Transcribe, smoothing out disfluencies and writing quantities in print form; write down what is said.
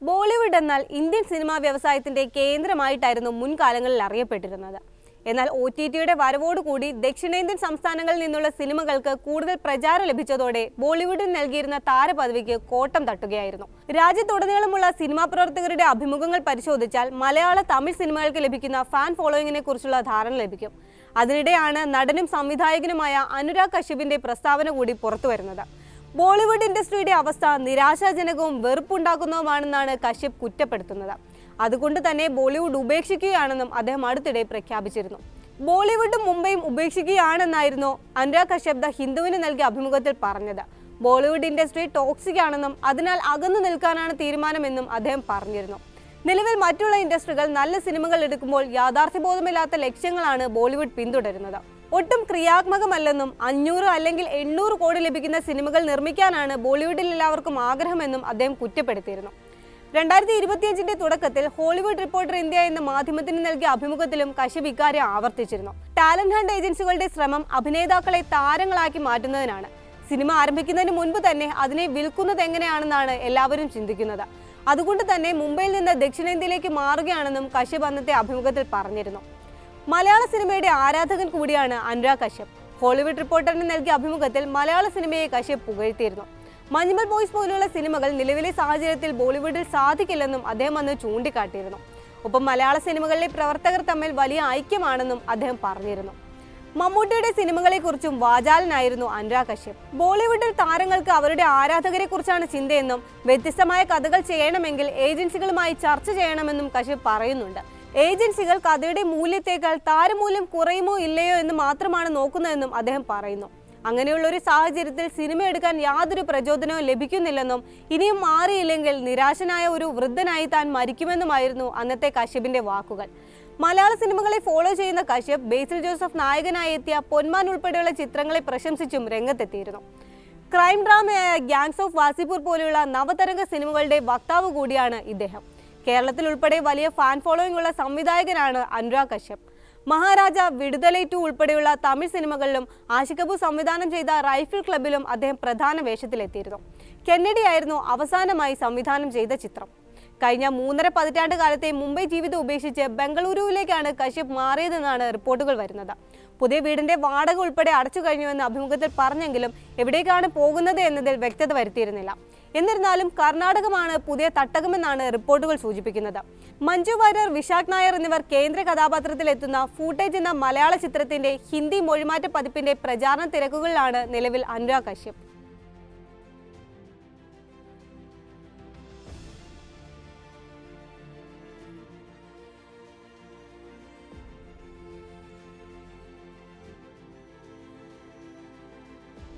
ബോളിവുഡ് എന്നാൽ Indian cinema വ്യവസായത്തിന്റെ കേന്ദ്രമായിട്ടായിരുന്നു മുൻകാലങ്ങളിൽ അറിയപ്പെട്ടിരുന്നത്. എന്നാൽ OTTയുടെ വരവോടുകൂടി ദക്ഷിണേന്ത്യൻ സംസ്ഥാനങ്ങളിൽ നിന്നുള്ള സിനിമകൾക്ക് കൂടുതൽ പ്രചാരം ലഭിച്ചതോടെ ബോളിവുഡിന് നൽകിയിരുന്ന താരപദവിക്ക് കോട്ടം തട്ടുകയായിരുന്നു. രാജ്യത്തുടനീളമുള്ള സിനിമാ പ്രവർത്തകരുടെ അഭിമുഖങ്ങൾ പരിശോധിച്ചാൽ മലയാള തമിഴ് സിനിമകൾക്ക് ലഭിക്കുന്ന ഫാൻ ഫോളോയിങ്ങിനെ കുറിച്ചുള്ള ധാരണ ലഭിക്കും. അതിനിടെയാണ് നടനും സംവിധായകനുമായ അനുരാഗ് കശ്യപിന്റെ പ്രസ്താവന കൂടി പുറത്തുവരുന്നത്. ബോളിവുഡ് ഇൻഡസ്ട്രിയുടെ അവസ്ഥ നിരാശാജനകവും വെറുപ്പുണ്ടാക്കുന്നതുമാണെന്നാണ് കശ്യപ് കുറ്റപ്പെടുത്തുന്നത്. അതുകൊണ്ട് തന്നെ ബോളിവുഡ് ഉപേക്ഷിക്കുകയാണെന്നും അദ്ദേഹം അടുത്തിടെ പ്രഖ്യാപിച്ചിരുന്നു. ബോളിവുഡും മുംബൈയും ഉപേക്ഷിക്കുകയാണെന്നായിരുന്നു അനുരാഗ് കശ്യപ് ദ ഹിന്ദുവിന് നൽകിയ അഭിമുഖത്തിൽ പറഞ്ഞത്. ബോളിവുഡ് ഇൻഡസ്ട്രി ടോക്സിക് ആണെന്നും അതിനാൽ അകന്നു നിൽക്കാനാണ് തീരുമാനമെന്നും അദ്ദേഹം പറഞ്ഞിരുന്നു. നിലവിൽ മറ്റുള്ള ഇൻഡസ്ട്രികൾ നല്ല സിനിമകൾ എടുക്കുമ്പോൾ യാഥാർത്ഥ്യബോധമില്ലാത്ത ലക്ഷ്യങ്ങളാണ് ബോളിവുഡ് പിന്തുടരുന്നത്. ഒട്ടും ക്രിയാത്മകമല്ലെന്നും 500 അല്ലെങ്കിൽ 800 കോടി ലഭിക്കുന്ന സിനിമകൾ നിർമ്മിക്കാനാണ് ബോളിവുഡിൽ എല്ലാവർക്കും ആഗ്രഹമെന്നും അദ്ദേഹം കുറ്റപ്പെടുത്തിയിരുന്നു. 2025ന്റെ തുടക്കത്തിൽ ഹോളിവുഡ് റിപ്പോർട്ടർ ഇന്ത്യ എന്ന മാധ്യമത്തിന് നൽകിയ അഭിമുഖത്തിലും കശ്യപ് ഇക്കാര്യം ആവർത്തിച്ചിരുന്നു. ടാലന്റ് ഹണ്ട് ഏജൻസികളുടെ ശ്രമം അഭിനേതാക്കളെ താരങ്ങളാക്കി മാറ്റുന്നതിനാണ്. സിനിമ ആരംഭിക്കുന്നതിന് മുൻപ് തന്നെ അതിനെ വിൽക്കുന്നത് എങ്ങനെയാണെന്നാണ് എല്ലാവരും ചിന്തിക്കുന്നത്. അതുകൊണ്ട് തന്നെ മുംബൈയിൽ നിന്ന് ദക്ഷിണേന്ത്യയിലേക്ക് മാറുകയാണെന്നും കശ്യപ് അന്നത്തെ അഭിമുഖത്തിൽ പറഞ്ഞിരുന്നു. മലയാള സിനിമയുടെ ആരാധകൻ കൂടിയാണ് അനുരാഗ് കശ്യപ്. ഹോളിവുഡ് റിപ്പോർട്ടറിന് നൽകിയ അഭിമുഖത്തിൽ മലയാള സിനിമയെ കശ്യപ് പുകഴ്ത്തിയിരുന്നു. മഞ്ഞുമൽ ബോയ്സ് പോലുള്ള സിനിമകൾ നിലവിലെ സാഹചര്യത്തിൽ ബോളിവുഡിൽ സാധിക്കില്ലെന്നും അദ്ദേഹം അന്ന് ചൂണ്ടിക്കാട്ടിയിരുന്നു. ഒപ്പം മലയാള സിനിമകളിലെ പ്രവർത്തകർ തമ്മിൽ വലിയ ഐക്യമാണെന്നും അദ്ദേഹം പറഞ്ഞിരുന്നു. മമ്മൂട്ടിയുടെ സിനിമകളെക്കുറിച്ചും വാചാലനായിരുന്നു അനുരാഗ് കശ്യപ്. ബോളിവുഡിൽ താരങ്ങൾക്ക് അവരുടെ ആരാധകരെ കുറിച്ചാണ് ചിന്തയെന്നും വ്യത്യസ്തമായ കഥകൾ ചെയ്യണമെങ്കിൽ ഏജൻസികളുമായി ചർച്ച ചെയ്യണമെന്നും കശ്യപ് പറയുന്നുണ്ട്. ഏജൻസികൾ കഥയുടെ മൂല്യത്തേക്കാൾ താരമൂല്യം കുറയുമോ ഇല്ലയോ എന്ന് മാത്രമാണ് നോക്കുന്നതെന്നും അദ്ദേഹം പറയുന്നു. അങ്ങനെയുള്ള ഒരു സാഹചര്യത്തിൽ സിനിമ എടുക്കാൻ യാതൊരു പ്രചോദനവും ലഭിക്കുന്നില്ലെന്നും ഇനിയും മാറിയില്ലെങ്കിൽ നിരാശനായ ഒരു വൃദ്ധനായി താൻ മരിക്കുമെന്നുമായിരുന്നു അന്നത്തെ കശ്യപിന്റെ വാക്കുകൾ. മലയാള സിനിമകളെ ഫോളോ ചെയ്യുന്ന കശ്യപ് ബേസിൽ ജോസഫ് നായകനായി എത്തിയ പൊന്മാൻ ഉൾപ്പെടെയുള്ള ചിത്രങ്ങളെ പ്രശംസിച്ചും രംഗത്തെത്തിയിരുന്നു. ക്രൈം ഡ്രാമയായ ഗ്യാങ്സ് ഓഫ് വാസിപൂർ പോലെയുള്ള നവതരംഗ സിനിമകളുടെ വക്താവ് കൂടിയാണ് ഇദ്ദേഹം. കേരളത്തിൽ ഉൾപ്പെടെ വലിയ ഫാൻ ഫോളോയിങ് ഉള്ള സംവിധായകനാണ് അനുരാഗ് കശ്യപ്. മഹാരാജ, വിടുതലൈ 2 ഉൾപ്പെടെയുള്ള തമിഴ് സിനിമകളിലും ആഷിക് കപൂർ സംവിധാനം ചെയ്ത റൈഫിൾ ക്ലബിലും അദ്ദേഹം പ്രധാന വേഷത്തിലെത്തിയിരുന്നു. കെന്നഡി ആയിരുന്നു അവസാനമായി സംവിധാനം ചെയ്ത ചിത്രം. കഴിഞ്ഞ 3.5 പതിറ്റാണ്ട് കാലത്തെ മുംബൈ ജീവിതം ഉപേക്ഷിച്ച് ബംഗളൂരുവിലേക്കാണ് കശ്യപ് മാറിയതെന്നാണ് റിപ്പോർട്ടുകൾ വരുന്നത്. പുതിയ വീടിന്റെ വാടക ഉൾപ്പെടെ അടച്ചു കഴിഞ്ഞുവെന്ന് അഭിമുഖത്തിൽ പറഞ്ഞെങ്കിലും എവിടേക്കാണ് പോകുന്നത് എന്നതിൽ വ്യക്തത വരുത്തിയിരുന്നില്ല. എന്നിരുന്നാലും കർണാടകമാണ് പുതിയ തട്ടകമെന്നാണ് റിപ്പോർട്ടുകൾ സൂചിപ്പിക്കുന്നത്. മഞ്ജു വാര്യർ, വിശാഖ് നായർ എന്നിവർ കേന്ദ്ര കഥാപാത്രത്തിൽ എത്തുന്ന ഫൂട്ടേജ് എന്ന മലയാള ചിത്രത്തിന്റെ ഹിന്ദി മൊഴിമാറ്റ പതിപ്പിന്റെ പ്രചാരണ തിരക്കുകളിലാണ് നിലവിൽ അനുരാഗ് കശ്യപ്.